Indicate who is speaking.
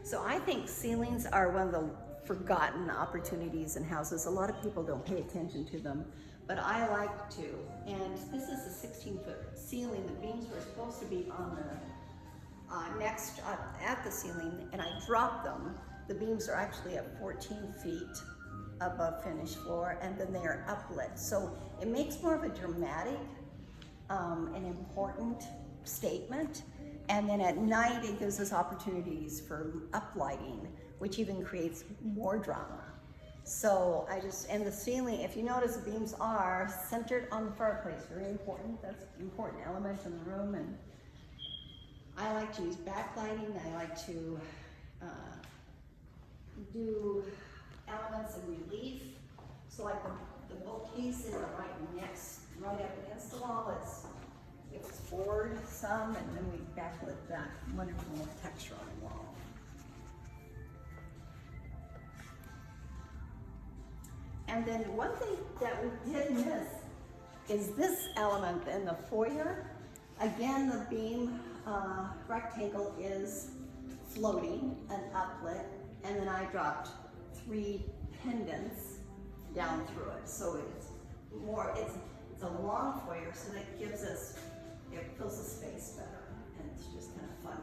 Speaker 1: So I think ceilings are one of the forgotten opportunities in houses. A lot of people don't pay attention to them, but I like to. And this is a 16-foot ceiling. The beams were supposed to be on the next at the ceiling, and I dropped them. The beams are actually at 14 feet above finished floor, and then they are uplit. So it makes more of a dramatic and important statement. And then at night, it gives us opportunities for uplighting, which even creates more drama. So and the ceiling, if you notice, the beams are centered on the fireplace, very important. That's an important element in the room. And I like to use backlighting. I like to do elements of relief. So like the bookcase is right up against the wall. It's forward some, and then we backlit that wonderful texture on the wall. And then one thing that we did miss is this element in the foyer. Again, the beam rectangle is floating and uplit, and then I dropped 3 pendants down through it. So it's a long foyer, so that it fills the space better, and it's just kind of fun.